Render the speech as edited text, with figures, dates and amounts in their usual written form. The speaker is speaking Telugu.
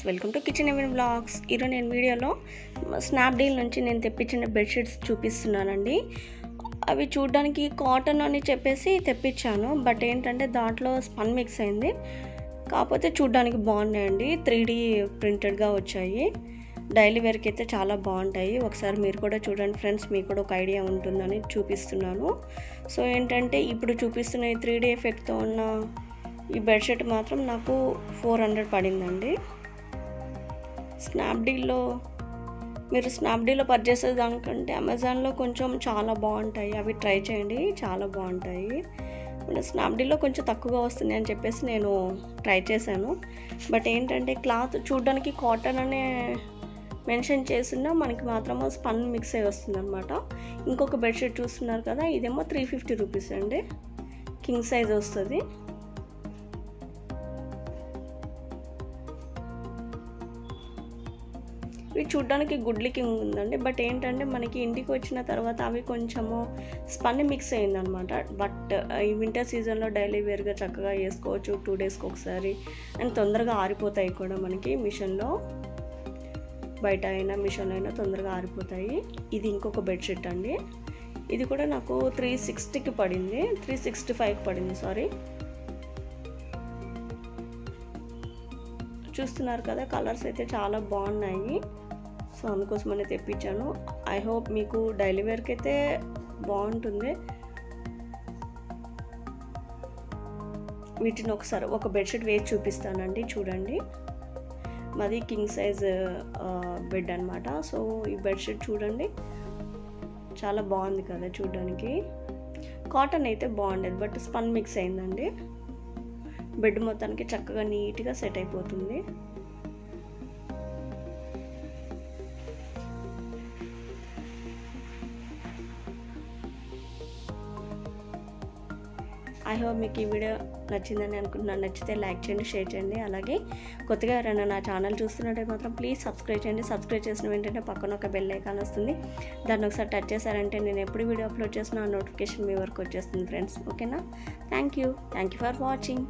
Welcome to kitchen even blogs. ఈరోజు నేను వీడియోలో స్నాప్డీల్ నుంచి నేను తెప్పించిన బెడ్షీట్స్ చూపిస్తున్నానండి. అవి చూడడానికి కాటన్ అని చెప్పేసి తెప్పించాను, బట్ ఏంటంటే దాంట్లో స్పన్ మిక్స్ అయింది. కాకపోతే చూడడానికి బాగున్నాయండి, 3D ప్రింటెడ్గా వచ్చాయి. డైలీ వేర్కి అయితే చాలా బాగుంటాయి. ఒకసారి మీరు కూడా చూడండి ఫ్రెండ్స్, మీకు కూడా ఒక ఐడియా ఉంటుందని చూపిస్తున్నాను. సో ఏంటంటే ఇప్పుడు చూపిస్తున్న ఈ 3D ఎఫెక్ట్తో ఉన్న ఈ బెడ్షీట్ మాత్రం నాకు 400 పడిందండి. మీరు స్నాప్డీల్లో పర్చేస్ చేసేదానికంటే అమెజాన్లో కొంచెం చాలా బాగుంటాయి, అవి ట్రై చేయండి, చాలా బాగుంటాయి. స్నాప్డీల్లో కొంచెం తక్కువగా వస్తుంది అని చెప్పేసి నేను ట్రై చేశాను. బట్ ఏంటంటే క్లాత్ చూడడానికి కాటన్ అనే మెన్షన్ చేసిన మనకి మాత్రము స్పన్ మిక్స్ అయ్యి వస్తుంది అనమాట. ఇంకొక బెడ్షీట్ చూస్తున్నారు కదా, ఇదేమో 350 రూపీస్ అండి, కింగ్ సైజ్ వస్తుంది. ఇవి చూడడానికి గుడ్ లుకింగ్ ఉందండి, బట్ ఏంటంటే మనకి ఇంటికి వచ్చిన తర్వాత అవి కొంచెము స్పన్ మిక్స్ అయిందనమాట. బట్ ఈ వింటర్ సీజన్లో డైలీ వేర్గా చక్కగా వేసుకోవచ్చు, 2 డేస్కి ఒకసారి. అండ్ తొందరగా ఆరిపోతాయి కూడా మనకి మిషన్లో, బయట అయినా మిషన్లో అయినా తొందరగా ఆరిపోతాయి. ఇది ఇంకొక బెడ్షీట్ అండి, ఇది కూడా నాకు 360కి పడింది, 365కి పడింది సారీ. చూస్తున్నారు కదా, కలర్స్ అయితే చాలా బాగున్నాయి. సో అందుకోసమనే తెప్పించాను. ఐ హోప్ మీకు డైలీ వేర్కి అయితే బాగుంటుంది. వీటిని ఒకసారి ఒక బెడ్షీట్ వేసి చూపిస్తానండి, చూడండి. మాది కింగ్ సైజ్ బెడ్ అనమాట. సో ఈ బెడ్షీట్ చూడండి, చాలా బాగుంది కదా చూడడానికి. కాటన్ అయితే బాగుండేది, బట్ స్పన్ మిక్స్ అయిందండి. బెడ్ మొత్తానికి చక్కగా నీట్గా సెట్ అయిపోతుంది. ఐ హోప్ మీకు ఈ వీడియో నచ్చిందని అనుకుంటున్నాను. నచ్చితే లైక్ చేయండి, షేర్ చేయండి. అలాగే కొత్తగా ఎవరైనా నా ఛానల్ చూస్తున్నట్టే మాత్రం ప్లీజ్ సబ్స్క్రైబ్ చేయండి. సబ్స్క్రైబ్ చేసిన వెంటనే పక్కన ఒక బెల్ ఐకాన్ వస్తుంది, దాన్ని ఒకసారి టచ్ చేశారంటే నేను ఎప్పుడు వీడియో అప్లోడ్ చేసినా నోటిఫికేషన్ మీ వరకు వచ్చేస్తుంది ఫ్రెండ్స్. ఓకేనా? Thank you for watching.